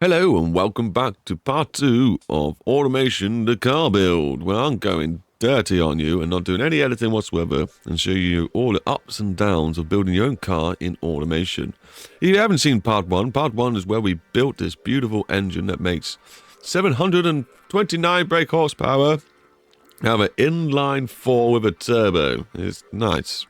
Hello and welcome back to part 2 of Automation the Car Build, where I'm going dirty on you and not doing any editing whatsoever and show you all the ups and downs of building your own car in automation. If you haven't seen part 1 is where we built this beautiful engine that makes 729 brake horsepower out of an inline 4 with a turbo. It's nice.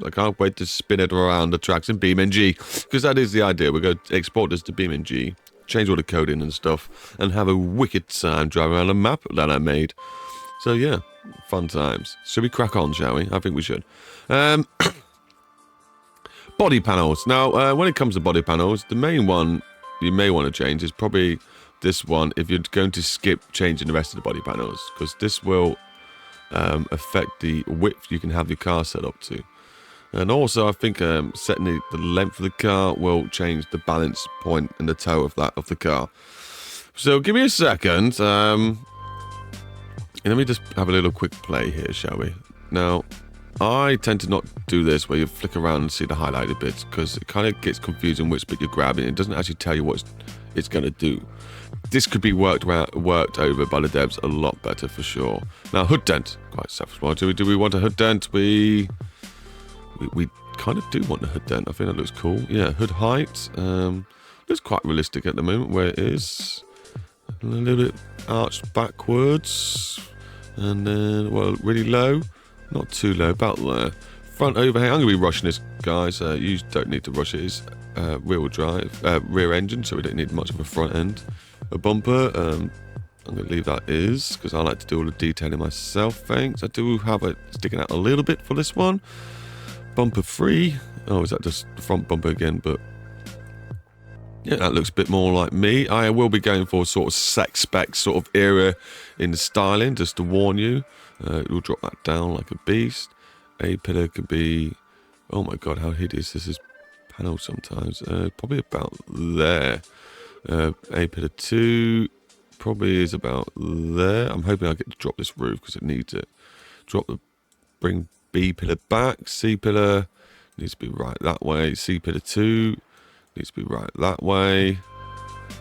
I can't wait to spin it around the tracks in beamng, because that is the idea. We're going to export this to beamng, change all the coding and stuff, and have a wicked time driving around a map that I made. So yeah, fun times. Should we crack on, shall we? I think we should. Body panels. Now, when it comes to body panels, the main one you may want to change is probably this one if you're going to skip changing the rest of the body panels, because this will affect the width you can have your car set up to. And also, I think setting the length of the car will change the balance point and the toe of the car. So give me a second. Let me just have a little quick play here, shall we? Now, I tend to not do this where you flick around and see the highlighted bits, because it kind of gets confusing which bit you're grabbing. It doesn't actually tell you what it's going to do. This could be worked over by the devs a lot better for sure. Now, hood dent, quite self-explanatory. Do we want a hood dent? We kind of do want a hood dent. I think that looks cool. Yeah, hood height. Looks quite realistic at the moment where it is. A little bit arched backwards. And then, well, really low. Not too low, about there. Front overhang. I'm going to be rushing this, guys. You don't need to rush it. It's rear drive, rear engine, so we don't need much of a front end. A bumper. I'm going to leave that is, because I like to do all the detailing myself, thanks. I do have it sticking out a little bit for this one. Bumper free. Oh, is that just the front bumper again? But yeah, that looks a bit more like me. I will be going for sort of spec sort of era in the styling, just to warn you. We'll drop that down like a beast. A-pillar could be... Oh my god, how hideous this is panelled sometimes. Probably about there. A-pillar 2 probably is about there. I'm hoping I get to drop this roof because it needs it. Bring B-pillar back. C-pillar needs to be right that way. C-pillar 2 needs to be right that way.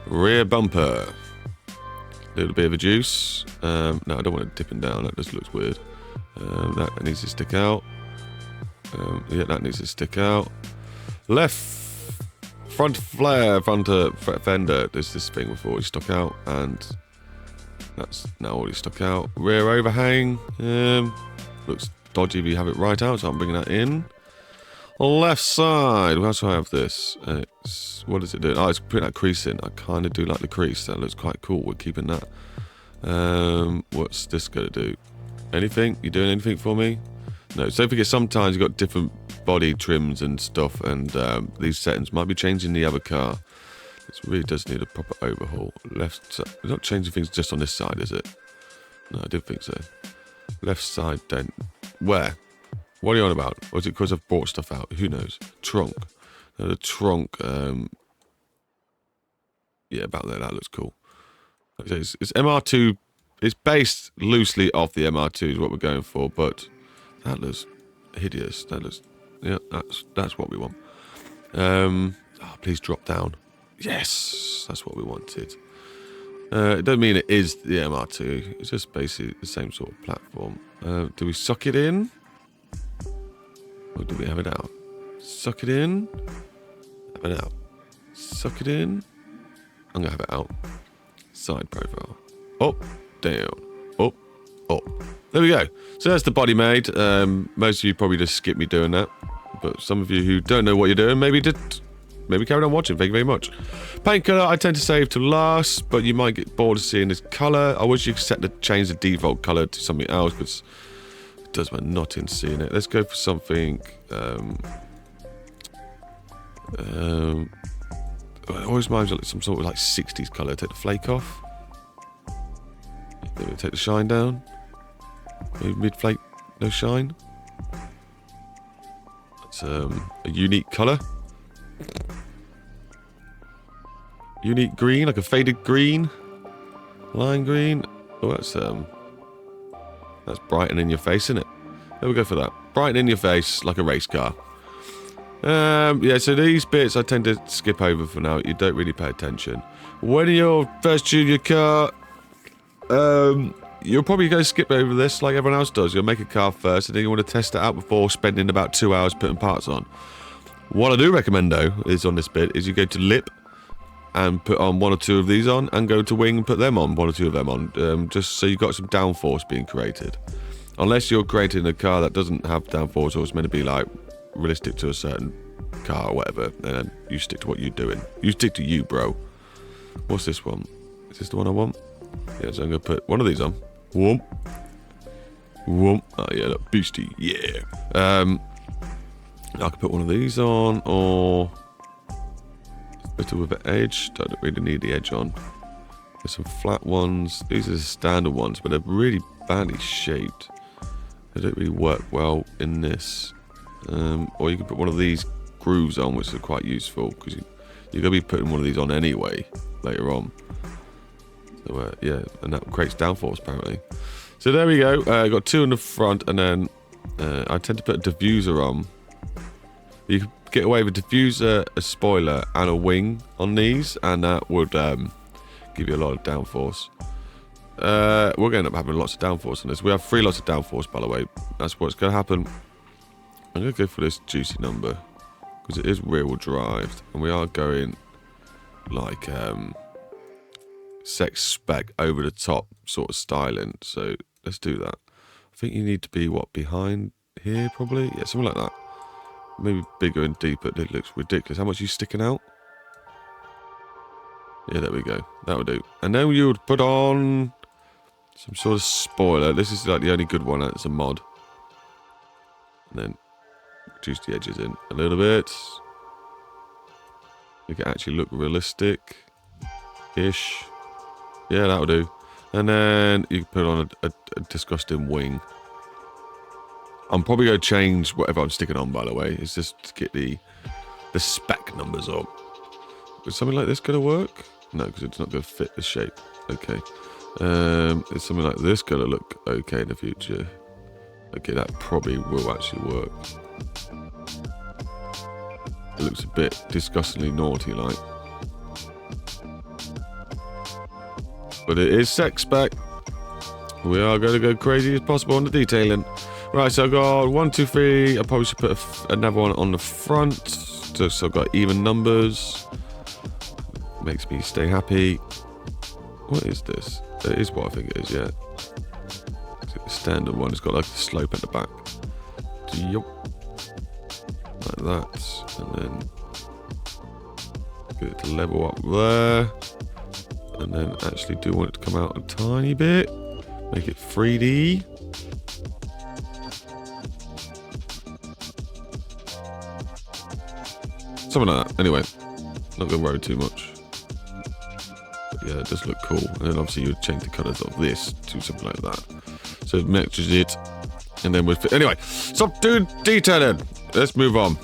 Rear bumper. A little bit of a juice. No, I don't want it dipping down. That just looks weird. That needs to stick out. Yeah, that needs to stick out. Left front flare, front fender. There's this thing before already stuck out, and that's now already stuck out. Rear overhang. Looks dodgy if you have it right out, so I'm bringing that in. Left side. How do I have this? What is it doing? Oh, it's putting that crease in. I kind of do like the crease. That looks quite cool. We're keeping that. What's this going to do? Anything? You doing anything for me? No. So don't forget, sometimes you've got different body trims and stuff, and these settings might be changing the other car. It really does need a proper overhaul. Left side. We're not changing things just on this side, is it? No, I didn't think so. Left side dent. Where? What are you on about? Or is it because I've brought stuff out? Who knows? Trunk. Now the trunk, yeah, about there. That looks cool. It's MR2. It's based loosely off the MR2 is what we're going for, but that looks hideous. That looks, yeah, that's what we want. Oh, please drop down. Yes, that's what we wanted. It doesn't mean it is the MR2. It's just basically the same sort of platform. Do we suck it in? Or do we have it out? Suck it in. Have it out. Suck it in. I'm going to have it out. Side profile. Up, down. Up, up. There we go. So that's the body made. Most of you probably just skip me doing that. But some of you who don't know what you're doing, maybe carry on watching. Thank you very much. Paint color, I tend to save to last, but you might get bored of seeing this color. I wish you could change the default color to something else, because it does my nut in seeing it. Let's go for something. It always reminds me of some sort of like 60s color. Take the flake off. Maybe take the shine down. Maybe mid flake, no shine. That's a unique color. Unique green, like a faded green. Lime green. Oh, that's brighten in your face, isn't it? There we go for that. Brighten in your face like a race car. Yeah, so these bits I tend to skip over for now. You don't really pay attention. When you're first tuning your car, you'll probably go skip over this like everyone else does. You'll make a car first, and then you want to test it out before spending about 2 hours putting parts on. What I do recommend, though, is on this bit, is you go to lip and put on 1 or 2 of these on, and go to wing and put them on, 1 or 2 of them on, just so you've got some downforce being created. Unless you're creating a car that doesn't have downforce, or it's meant to be like realistic to a certain car or whatever, then you stick to what you're doing. You stick to you, bro. What's this one? Is this the one I want? Yeah, so I'm going to put 1 of these on. Whoop. Whoop. Oh, yeah, look, beastie. Yeah. I could put 1 of these on, or better with an edge. Don't really need the edge on. There's some flat ones. These are the standard ones, but they're really badly shaped. They don't really work well in this. Or you can put 1 of these grooves on, which are quite useful, because you're going to be putting 1 of these on anyway later on. So, yeah, and that creates downforce apparently. So there we go. Got 2 in the front, and then I tend to put a diffuser on. You can get away with a diffuser, a spoiler, and a wing on these, and that would give you a lot of downforce. We're going to end up having lots of downforce on this. We have 3 lots of downforce, by the way. That's what's going to happen. I'm going to go for this juicy number, because it is rear-wheel drive, and we are going like sex spec over the top sort of styling. So let's do that. I think you need to be behind here probably, yeah, something like that. Maybe bigger and deeper. It looks ridiculous. How much are you sticking out? Yeah, there we go. That'll do. And then you would put on some sort of spoiler. This is like the only good one. It's a mod. And then reduce the edges in a little bit. Make it actually look realistic-ish. Yeah, that'll do. And then you can put on a disgusting wing. I'm probably going to change whatever I'm sticking on, by the way. It's just to get the spec numbers up. Is something like this going to work? No, because it's not going to fit the shape. Okay. Is something like this going to look okay in the future? Okay, that probably will actually work. It looks a bit disgustingly naughty-like. But it is sex spec. We are going to go crazy as possible on the detailing. Right, so I've got 1, 2, 3. I probably should put another one on the front. So I've got even numbers. Makes me stay happy. What is this? It is what I think it is, yeah. It's the standard one. It's got like a slope at the back. Yup. Like that. And then get it to level up there. And then actually do want it to come out a tiny bit. Make it 3D. Something like that. Anyway, not going to worry too much. But yeah, it does look cool. And then obviously you would change the colours of this to something like that. So it matches it. And then we'll fit. Anyway, stop doing detailing. Let's move on.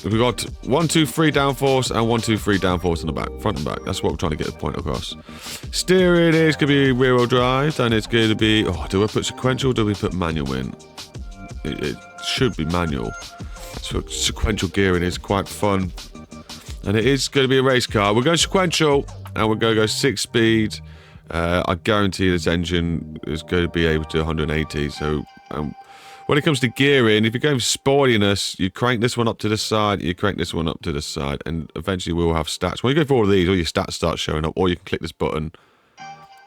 We've got 1, 2, 3 downforce and 1, 2, 3 downforce on the back, front and back. That's what we're trying to get the point across. Steering is going to be rear-wheel drive, and it's going to be. Oh, do I put sequential? Or do we put manual in? It should be manual. So sequential gearing is quite fun. And it is going to be a race car. We're going sequential, and we're going to go 6-speed. I guarantee this engine is going to be able to do 180. So when it comes to gearing, if you're going for sportiness, you crank this one up to the side, you crank this one up to the side, and eventually we'll have stats. When you go for all of these, all your stats start showing up, or you can click this button,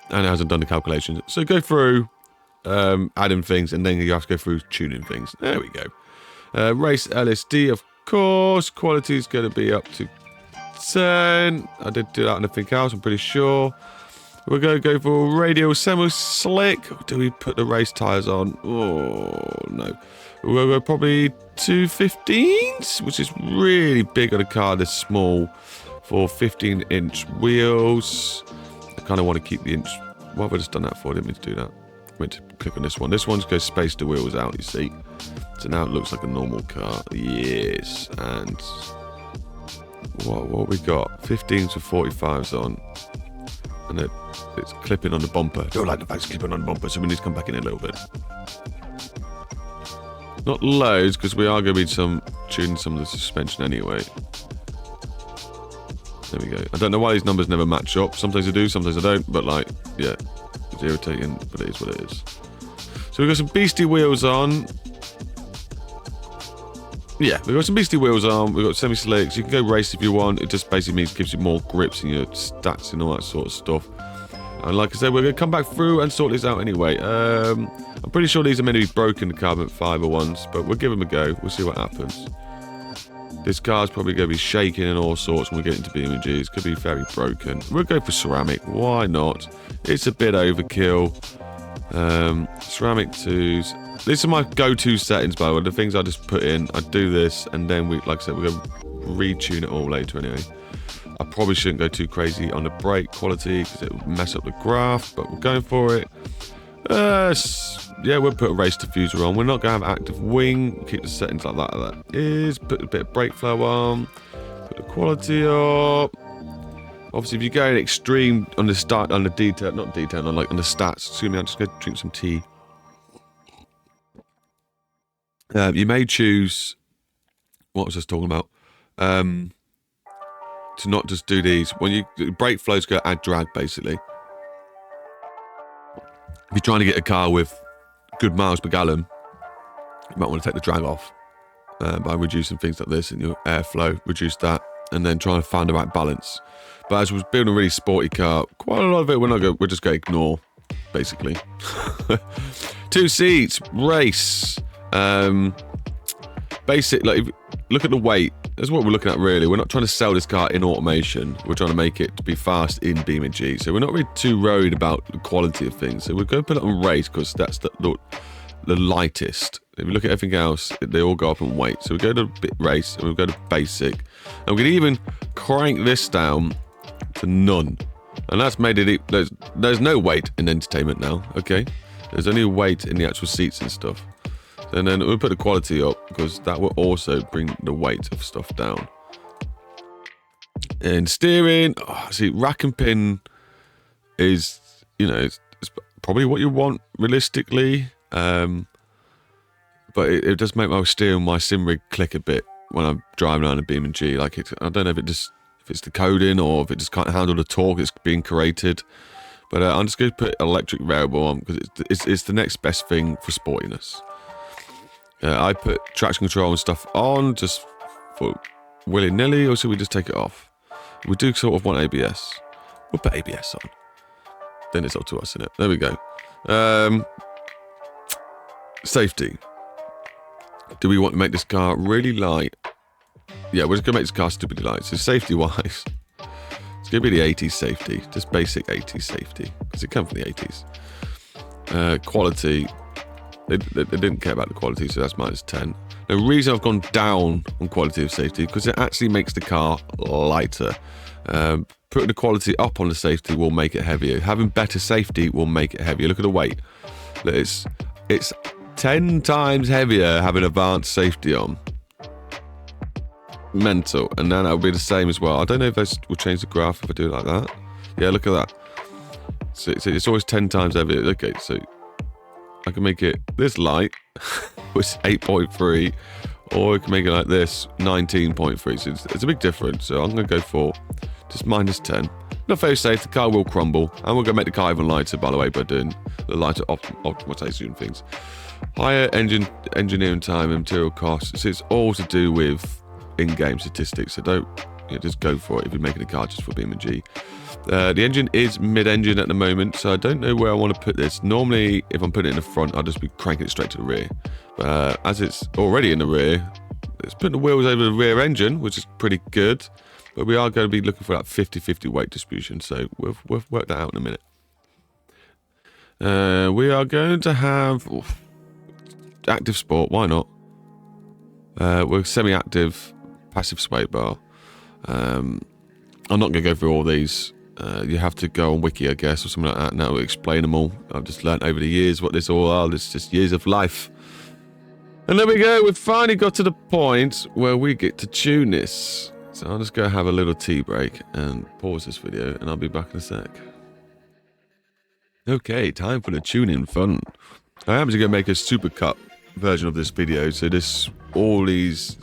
and it hasn't done the calculations. So go through adding things, and then you have to go through tuning things. There we go. Race LSD, of course. Quality is going to be up to 10. I did do that on anything else, I'm pretty sure. We're going to go for radial semi-slick. Do we put the race tyres on? Oh, no. We'll go probably 215s, which is really big on a car this small, for 15-inch wheels. I kind of want to keep the inch. Why have I just done that for? I didn't mean to do that. I meant to click on this one. This one's going to space the wheels out, you see. So now it looks like a normal car. Yes. And what we got? 15s with 45s on. And it's clipping on the bumper. Don't like the fact it's clipping on the bumper, so we need to come back in a little bit. Not loads, because we are going to need some tune some of the suspension anyway. There we go. I don't know why these numbers never match up. Sometimes I do, sometimes I don't. But like, yeah, it's irritating, but it is what it is. So we've got some beastie wheels on. Yeah, we've got some beastie wheels on. We've got semi-slicks. You can go race if you want. It just basically means it gives you more grips and your stats and all that sort of stuff. And like I said, we're going to come back through and sort this out anyway. I'm pretty sure these are meant to be broken, the carbon fibre ones, but we'll give them a go. We'll see what happens. This car's probably going to be shaking and all sorts when we get into beamng. It's going to be very broken. We'll go for ceramic. Why not? It's a bit overkill. Ceramic 2s. These are my go-to settings, by the way. The things I just put in. I do this, and then we, like I said, we're going to retune it all later anyway. I probably shouldn't go too crazy on the brake quality because it will mess up the graph, but we're going for it. Yeah, we'll put a race diffuser on. We're not going to have active wing. Keep the settings like that. That is. Put a bit of brake flow on. Put the quality up. Obviously, if you're going extreme on the start, on the detail, not detail, on the stats. Excuse me, I'm just going to drink some tea. You may choose. What was I talking about? To not just do these. When you brake flows go add drag, basically. If you're trying to get a car with good miles per gallon, you might want to take the drag off by reducing things like this and your airflow, reduce that, and then try and find the right balance. But as we're building a really sporty car, quite a lot of it we're just going to ignore, basically. 2 seats, race. Basic, like, look at the weight. That's what we're looking at, really. We're not trying to sell this car in automation. We're trying to make it to be fast in beamng. So we're not really too worried about the quality of things. So we're going to put it on race because that's the lightest. If you look at everything else, they all go up in weight. So we go to race and we go to basic. And we're going to even crank this down to none. And that's made it... There's no weight in entertainment now, okay? There's only weight in the actual seats and stuff. And then we'll put the quality up because that will also bring the weight of stuff down. And steering, see, rack and pin is, it's probably what you want realistically. But it does make my steering, my sim rig click a bit when I'm driving around a beamng. Like I don't know if it's the coding or if it just can't handle the torque that's being created. But I'm just going to put electric variable on because it's the next best thing for sportiness. I put traction control and stuff on just for willy-nilly, or should we just take it off? We do sort of want ABS. We'll put ABS on. Then it's up to us, isn't it? There we go. Safety. Do we want to make this car really light? Yeah, we're just going to make this car stupidly light. So safety-wise, it's going to be the 80s safety. Just basic 80s safety. Because it comes from the 80s. Quality... They didn't care about the quality, so that's -10. The reason I've gone down on quality of safety because it actually makes the car lighter. Putting the quality up on the safety will make it heavier. Having better safety will make it heavier. Look at the weight. It's 10 times heavier having advanced safety on. Mental. And then that'll be the same as well. I don't know if this will change the graph if I do it like that. Yeah, look at that. So it's always 10 times heavier. Okay, so... I can make it this light, which is 8.3, or I can make it like this, 19.3. So it's a big difference. So I'm going to go for just -10. Not very safe. The car will crumble, and we're going to make the car even lighter, by the way, by doing the lighter optimization things. Higher engineering time and material costs. So it's all to do with in-game statistics. So don't just go for it if you're making a car just for beamng. The engine is mid-engine at the moment, so I don't know where I want to put this. Normally, if I'm putting it in the front, I'll just be cranking it straight to the rear. As it's already in the rear, it's putting the wheels over the rear engine, which is pretty good. But we are going to be looking for that 50-50 weight distribution, so we'll work that out in a minute. We are going to have active sport, why not? We're semi-active, passive sway bar. I'm not going to go through all these. You have to go on Wiki, I guess, or something like that. Now we'll explain them all. I've just learnt over the years what this all are. It's just years of life. And there we go. We've finally got to the point where we get to tune this. So I'll just go have a little tea break and pause this video, and I'll be back in a sec. Okay, time for the tuning fun. I am just going to make a supercut version of this video. So all these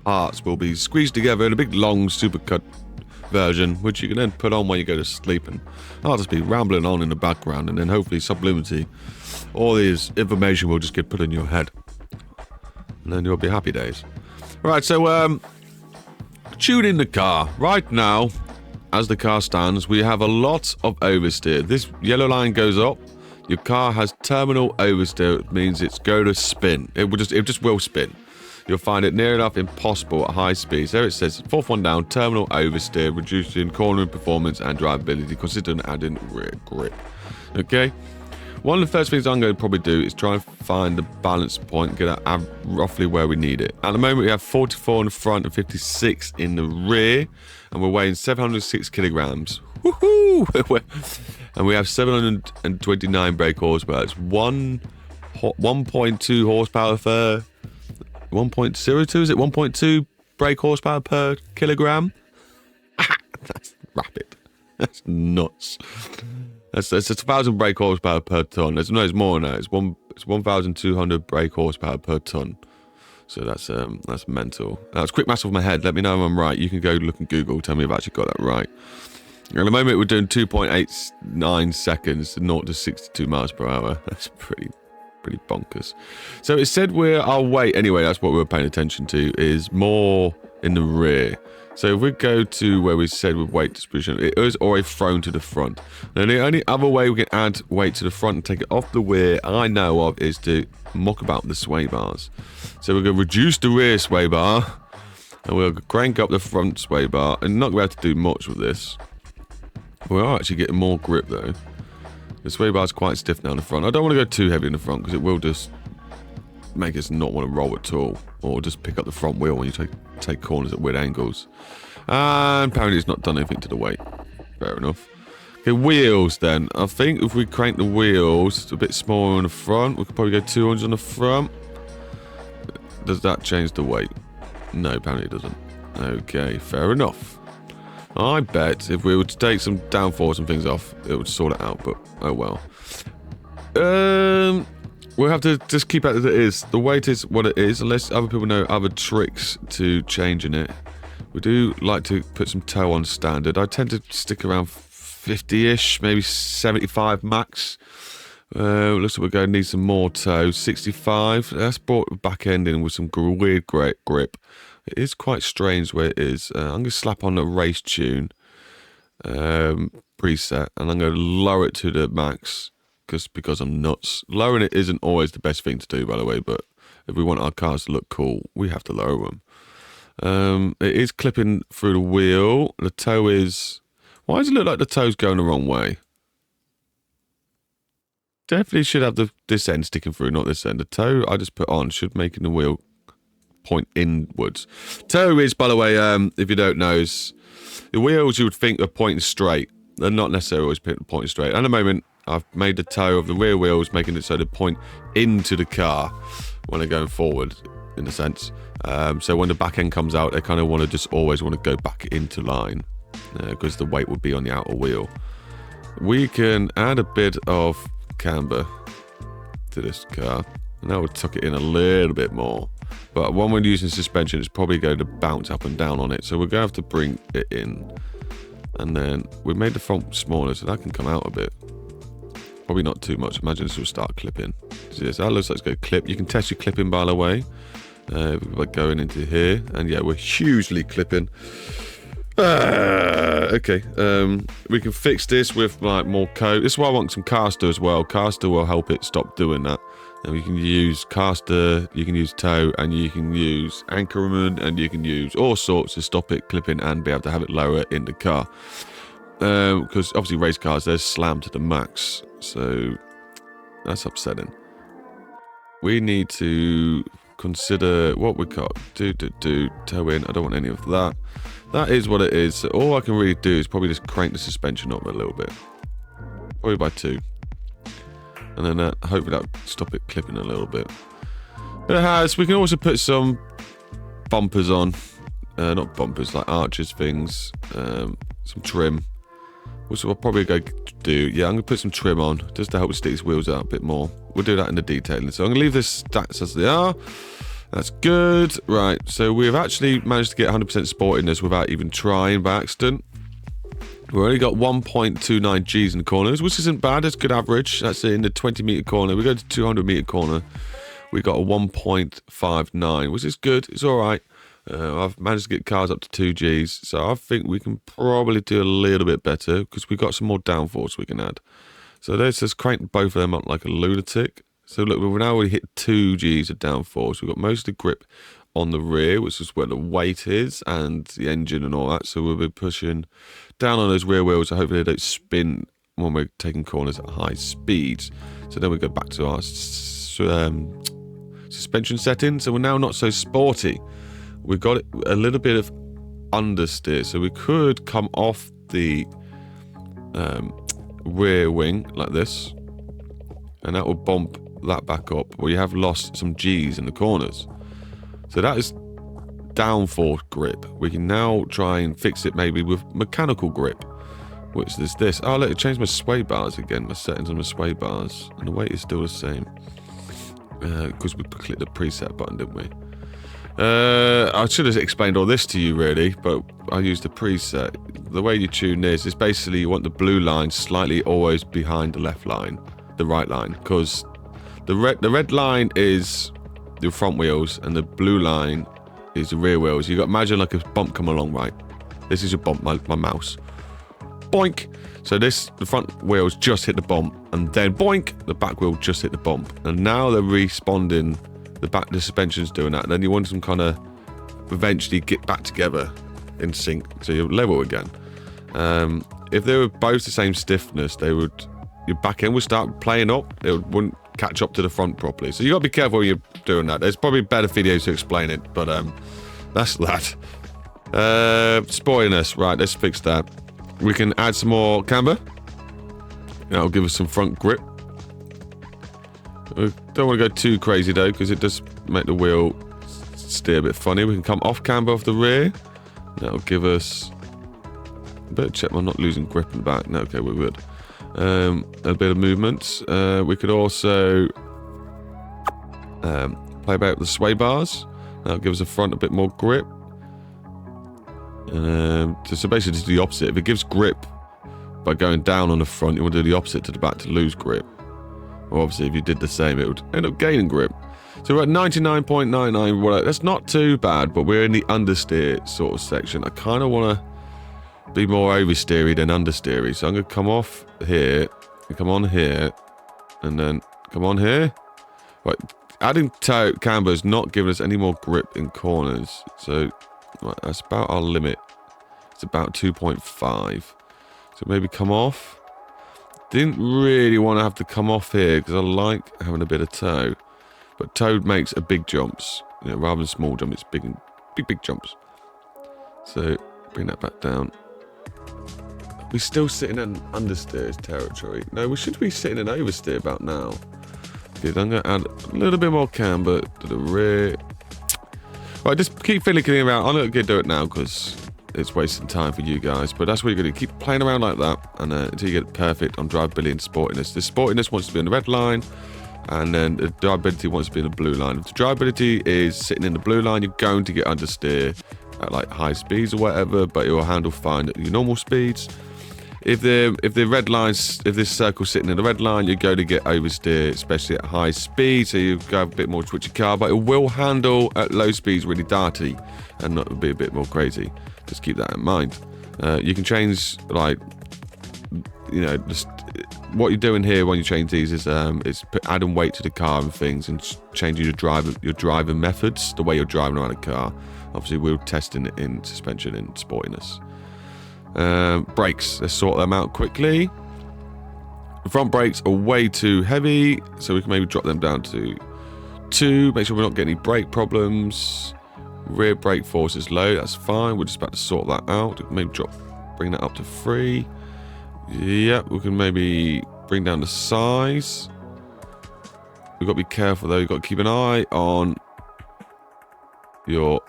parts will be squeezed together in a big long supercut version, which you can then put on when you go to sleep, and I'll just be rambling on in the background, and then hopefully subliminally all this information will just get put in your head, and then you'll be happy days. Right, so tune in the car right now. As the car stands, we have a lot of oversteer. This yellow line goes up. Your car has terminal oversteer. It means it's going to spin. It just will spin. You'll find it near enough impossible at high speeds. There it says, fourth one down, terminal oversteer, reducing cornering performance and drivability, considering adding rear grip. Okay? One of the first things I'm going to probably do is try and find the balance point, get at roughly where we need it. At the moment, we have 44 in the front and 56 in the rear, and we're weighing 706 kilograms. Woohoo! And we have 729 brake horsepower. It's 1.2 horsepower per 1.02, is it 1.2 brake horsepower per kilogram? That's rapid. That's nuts. It's 1,000 brake horsepower per ton. It's more than that. It's 1,200 brake horsepower per ton. So that's mental. That's quick math off my head. Let me know if I'm right. You can go look and Google. Tell me if I've actually got that right. At the moment, we're doing 2.89 seconds, 0 to 62 miles per hour. That's pretty bonkers. So it said our weight, anyway, that's what we were paying attention to, is more in the rear. So if we go to where we said with weight distribution, it is already thrown to the front. Now the only other way we can add weight to the front and take it off the rear I know of is to muck about the sway bars. So we're going to reduce the rear sway bar and we'll crank up the front sway bar, and not going to be able to do much with this. We are actually getting more grip though. The sway bar is quite stiff now in the front. I don't want to go too heavy in the front because it will just make us not want to roll at all, or just pick up the front wheel when you take corners at weird angles. And apparently it's not done anything to the weight. Fair enough. Okay, wheels then. I think if we crank the wheels a bit smaller on the front, we could probably go 200 on the front. Does that change the weight? No, apparently it doesn't. Okay, fair enough. I bet if we were to take some downforce and things off, it would sort it out, but oh well. We'll have to just keep it as it is. The weight is what it is, unless other people know other tricks to changing it. We do like to put some toe on standard. I tend to stick around 50-ish, maybe 75 max. Looks like we're going to need some more toe. 65. That's brought the back end in with some weird great grip. It is quite strange where it is. I'm going to slap on a race tune preset, and I'm going to lower it to the max because I'm nuts. Lowering it isn't always the best thing to do, by the way, but if we want our cars to look cool, we have to lower them. It is clipping through the wheel. The toe is... Why does it look like the toe's going the wrong way? Definitely should have this end sticking through, not this end. The toe I just put on should make the wheel point inwards. Toe is, by the way, if you don't know, is the wheels you would think are pointing straight. They're not necessarily always pointing straight. At the moment, I've made the toe of the rear wheels, making it so they point into the car when they're going forward, in a sense. So when the back end comes out, they kind of always want to go back into line because the weight would be on the outer wheel. We can add a bit of camber to this car, and that would tuck it in a little bit more. But when we're using suspension, it's probably going to bounce up and down on it. So we're going to have to bring it in. And then we made the front smaller, so that can come out a bit. Probably not too much. Imagine this will start clipping. So yes, that looks like it's going to clip. You can test your clipping, by the way, by going into here. And yeah, we're hugely clipping. Okay, we can fix this with like more coat. This is why I want some caster as well. Caster will help it stop doing that. And you can use caster, you can use toe, and you can use anchorman, and you can use all sorts to stop it clipping and be able to have it lower in the car. Because obviously race cars, they're slammed to the max, so that's upsetting. We need to consider what we got. Toe in. I don't want any of that. That is what it is. So all I can really do is probably just crank the suspension up a little bit, probably by 2. And then hopefully that'll stop it clipping a little bit. It has. We can also put some bumpers on. Not bumpers, like arches things. Some trim. Which I'll probably go do. Yeah, I'm going to put some trim on just to help stick these wheels out a bit more. We'll do that in the detailing. So I'm going to leave this stats as they are. That's good. Right, so we've actually managed to get 100% sport in this without even trying by accident. We've only got 1.29 Gs in the corners, which isn't bad. It's good average. That's in the 20-meter corner. We go to 200-meter corner. We got a 1.59, which is good. It's all right. I've managed to get cars up to 2 Gs, so I think we can probably do a little bit better because we've got some more downforce we can add. So let's just crank both of them up like a lunatic. So look, we've now already hit 2 Gs of downforce. We've got most of the grip on the rear, which is where the weight is, and the engine and all that. So we'll be pushing down on those rear wheels, so hopefully they don't spin when we're taking corners at high speeds. So then we go back to our suspension settings. So we're now not so sporty. We've got a little bit of understeer, so we could come off the rear wing like this, and that will bump that back up, where you have lost some Gs in the corners. So that is downforce grip. We can now try and fix it maybe with mechanical grip, which is this. Oh, let it change my sway bars again, my settings on my sway bars, and the weight is still the same because we clicked the preset button, didn't we? I should have explained all this to you really, but I used the preset. The way you tune this is basically you want the blue line slightly always behind the left line, the right line, because the red line is the front wheels and the blue line is the rear wheels. You got to imagine like a bump come along, right? This is a bump, my mouse. Boink! So the front wheels just hit the bump, and then boink, the back wheel just hit the bump. And now they're responding, the suspension's doing that, and then you want them kind of eventually get back together in sync, so you're level again. If they were both the same stiffness, your back end would start playing up, wouldn't catch up to the front properly. So you got to be careful when you're doing that. There's probably better videos to explain it, but that's that. Spoiliness, right, let's fix that. We can add some more camber. That'll give us some front grip. We don't want to go too crazy though, because it does make the wheel steer a bit funny. We can come off camber off the rear. That'll give us... better check I'm not losing grip in the back. No, okay, we're good. A bit of movement. We could also play about the sway bars. That'll give us the front a bit more grip. So basically just do the opposite. If it gives grip by going down on the front, you want to do the opposite to the back to lose grip. Well, obviously if you did the same, it would end up gaining grip. So we're at 99.99. Well, that's not too bad, but we're in the understeer sort of section. I kind of want to be more oversteery than understeery. So I'm going to come off here, and come on here, and then come on here. Right, adding camber is not giving us any more grip in corners. So right, that's about our limit. It's about 2.5. So maybe come off. Didn't really want to have to come off here because I like having a bit of toe. But toe makes a big jumps. You know, rather than small jumps, it's big jumps. So bring that back down. We're still sitting in understeer territory. No, we should be sitting in oversteer about now. Good, I'm going to add a little bit more camber to the rear. Right, just keep fiddling around. I'm not going to do it now because it's wasting time for you guys. But that's what you're going to keep playing around like that, and until you get it perfect on drivability and sportiness. The sportiness wants to be on the red line, and then the drivability wants to be in the blue line. If the drivability is sitting in the blue line, you're going to get understeer at like high speeds or whatever, but it will handle fine at your normal speeds. If the red lines, if this circle's sitting in the red line, you're going to get oversteer, especially at high speed. So you go a bit more twitchy car, but it will handle at low speeds really darty and not be a bit more crazy. Just keep that in mind. You can change, like, you know, just what you're doing here when you change these is adding weight to the car and things, and changing your driving methods, the way you're driving around a car. Obviously, we're testing it in suspension and sportiness. Brakes, let's sort them out quickly. The front brakes are way too heavy, so we can maybe drop them down to 2. Make sure we're not getting any brake problems. Rear brake force is low, that's fine. We're just about to sort that out. Maybe bring that up to 3. Yep, we can maybe bring down the size. We've got to be careful though. You've got to keep an eye on your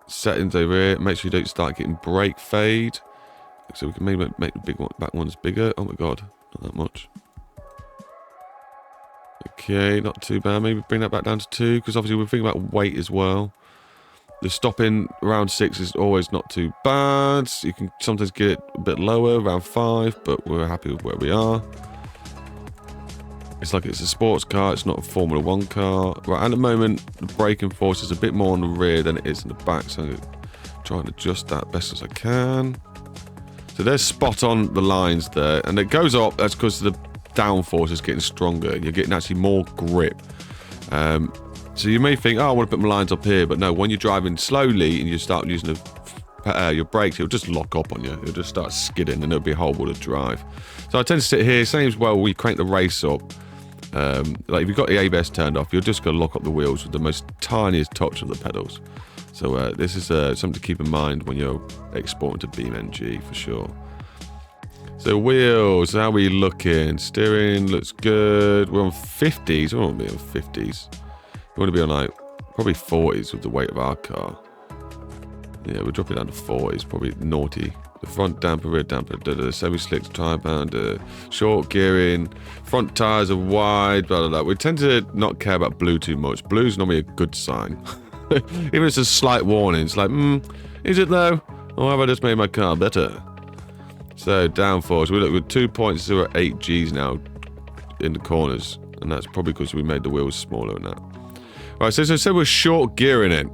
settings over here. Make sure you don't start getting brake fade. So we can maybe make the big back ones bigger. Oh my god, not that much. Okay, not too bad. Maybe bring that back down to 2, because obviously we're thinking about weight as well. The stopping around 6 is always not too bad. You can sometimes get it a bit lower, around 5, but we're happy with where we are. It's like it's a sports car, it's not a Formula 1 car. Right, at the moment, the braking force is a bit more on the rear than it is in the back, so I'm going to try and adjust that best as I can. So they're spot on the lines there, and it goes up, that's because the downforce is getting stronger, and you're getting actually more grip. So you may think, oh, I want to put my lines up here, but no, when you're driving slowly and you start using your brakes, it'll just lock up on you. It'll just start skidding, and it'll be horrible to drive. So I tend to sit here, same as well, we crank the race up. Like if you've got the ABS turned off, you're just going to lock up the wheels with the most tiniest touch of the pedals. So this is something to keep in mind when you're exporting to beamng for sure. So wheels, how are we looking? Steering looks good. We're on 50s. We don't want to be on 50s. We want to be on like probably 40s with the weight of our car. Yeah, we're dropping down to 40s, probably naughty. The front damper, rear damper, semi-slick tire band, short gearing, front tires are wide, blah, blah, blah. We tend to not care about blue too much. Blue's normally a good sign. Even if it's a slight warning, it's like, is it though? Or have I just made my car better? So, downforce, we look with 2.08 Gs now in the corners, and that's probably because we made the wheels smaller than that. Right, so we're short gearing it,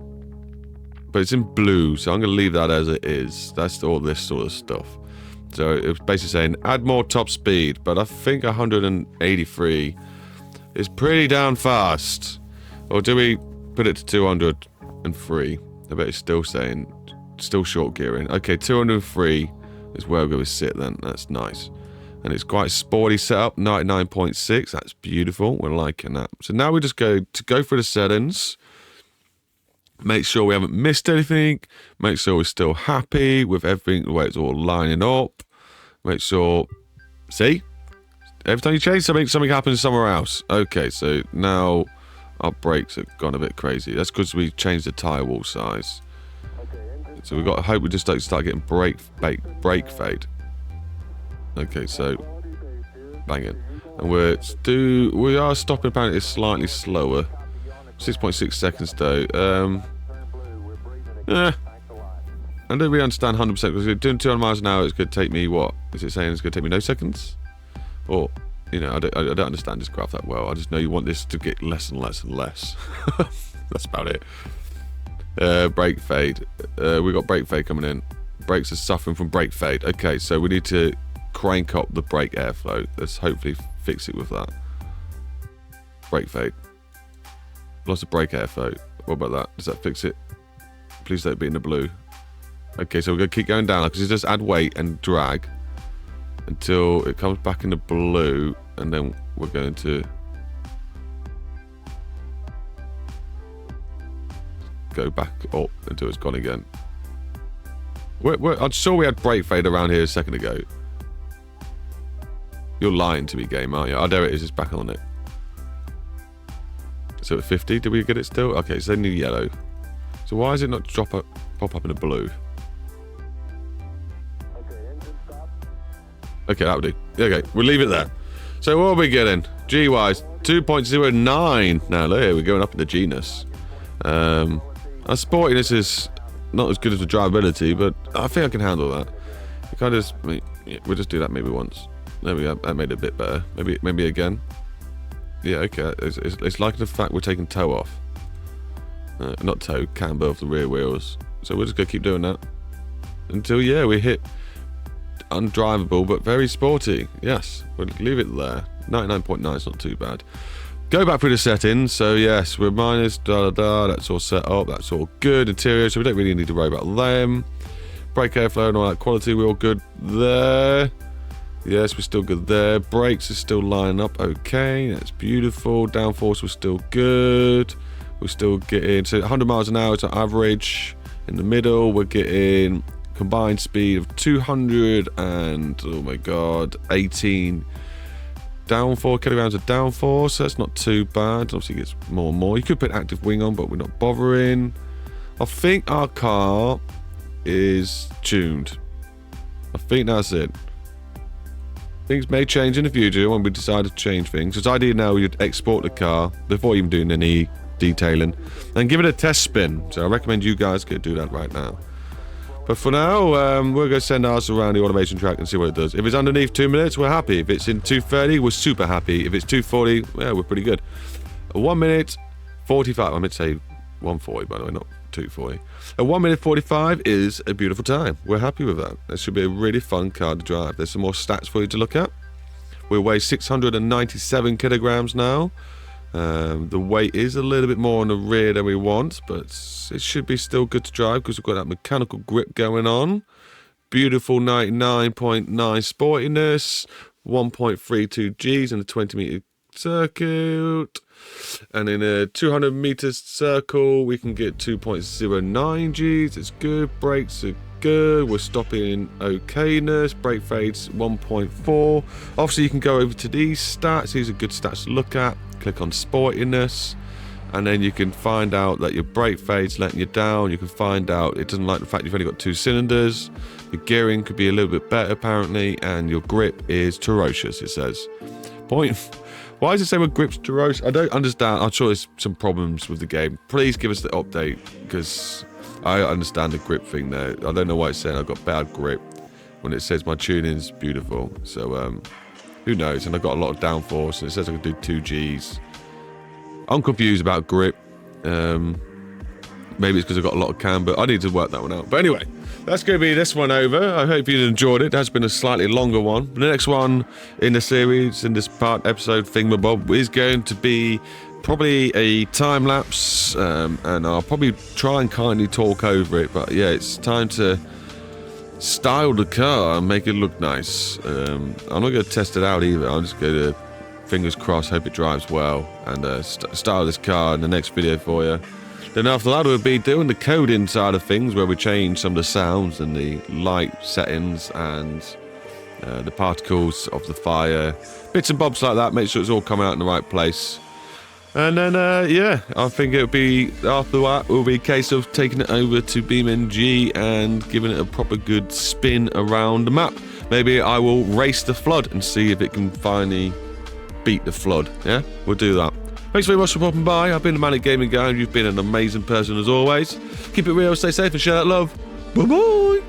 but it's in blue, so I'm going to leave that as it is. That's all this sort of stuff. So it's basically saying add more top speed, but I think 183 is pretty damn fast. Or do we put it to 203? I bet it's still saying, still short gearing. Okay, 203 is where we're going to sit then. That's nice. And it's quite sporty setup, 99.6. That's beautiful. We're liking that. So now we just go through the settings. Make sure we haven't missed anything. Make sure we're still happy with everything, the way it's all lining up. Make sure, see? Every time you change something happens somewhere else. Okay, so now our brakes have gone a bit crazy. That's because we changed the tyre wall size. So we've got to hope we just start getting brake fade. Okay, so bang it. And we are stopping apparently slightly slower. 6.6 seconds though. I don't really understand 100% because we're doing 200 miles an hour. It's going to take me what? Is it saying it's going to take me no seconds? Or, you know, I don't understand this graph that well. I just know you want this to get less and less and less. That's about it. Brake fade. We got brake fade coming in. Brakes are suffering from brake fade. Okay, so we need to crank up the brake airflow. Let's hopefully fix it with that. Brake fade. Lots of brake airflow. What about that? Does that fix it? Please don't be in the blue. Okay, so we're going to keep going down because you just add weight and drag until it comes back in the blue, and then we're going to go back up until it's gone again. I'm sure we had brake fade around here a second ago. You're lying to me, game, aren't you? Oh, there it is. It's back on it. So at 50, did we get it still? Okay, it's only yellow. So why does it not pop up in the blue? Okay, that'll do. Okay, we'll leave it there. So what are we getting? G-wise, 2.09. Now, there we're going up in the G-ness. Our sportiness is not as good as the drivability, but I think I can handle that. We kind of we'll just do that maybe once. There we go. That made it a bit better. Maybe again. Yeah, okay. It's like the fact we're taking toe off. Not toe, camber off the rear wheels. So we're just going to keep doing that. Until, yeah, we hit undrivable, but very sporty. Yes, we'll leave it there. 99.9 is not too bad. Go back through the settings. So, yes, we're minus, that's all set up. That's all good. Interior, so we don't really need to worry about them. Brake airflow and all that quality, we're all good there. Yes, we're still good there. Brakes are still lining up okay. That's beautiful. Downforce, we're still good. We're still getting, so 100 miles an hour to average. In the middle, we're getting combined speed of 200 and, oh my god, 18 kilograms of downforce. So that's not too bad. Obviously, it gets more and more. You could put active wing on, but we're not bothering. I think our car is tuned. I think that's it. Things may change in the future when we decide to change things. It's ideal now you'd export the car before even doing any detailing and give it a test spin. So I recommend you guys go do that right now. But for now, we're going to send ours around the automation track and see what it does. If it's underneath 2 minutes, we're happy. If it's in 2:30, we're super happy. If it's 2:40, yeah, we're pretty good. 1 minute 45. I meant to say 1:40, by the way, not 2:40. At 1 minute 45 is a beautiful time. We're happy with that. That should be a really fun car to drive. There's some more stats for you to look at. We weigh 697 kilograms now. The weight is a little bit more on the rear than we want, but it should be still good to drive because we've got that mechanical grip going on. Beautiful 99.9 sportiness, 1.32 Gs in a 20-meter circuit. And in a 200 meters circle, we can get 2.09 Gs. It's good. Brakes are good. We're stopping okayness. Brake fades 1.4. Obviously, you can go over to these stats. These are good stats to look at. Click on sportiness, and then you can find out that your brake fade's letting you down. You can find out it doesn't like the fact you've only got 2 cylinders. Your gearing could be a little bit better apparently, and your grip is ferocious, it says. Why does it say my grip's ferocious? I don't understand. I'm sure there's some problems with the game. Please give us the update, because I understand the grip thing there. I don't know why it's saying I've got bad grip when it says my tuning's beautiful. So who knows? And I've got a lot of downforce, and it says I can do 2 Gs. I'm confused about grip. Maybe it's because I've got a lot of camber. I need to work that one out. But anyway, that's going to be this one over. I hope you enjoyed it. It has been a slightly longer one. But the next one in the series, in this episode thingamabob, is going to be probably a time lapse. And I'll probably try and kindly talk over it. But yeah, it's time to style the car and make it look nice. I'm not going to test it out either. I'm just going to, fingers crossed, hope it drives well, and style this car in the next video for you. Then after that, we'll be doing the coding side of things, where we change some of the sounds and the light settings and the particles of the fire, bits and bobs like that. Make sure it's all coming out in the right place. And then, yeah, I think it'll be, after that, will be a case of taking it over to beamng and giving it a proper good spin around the map. Maybe I will race the flood and see if it can finally beat the flood. Yeah, we'll do that. Thanks very much for popping by. I've been the Manic Gaming Guy, and you've been an amazing person as always. Keep it real, stay safe, and share that love. Bye-bye.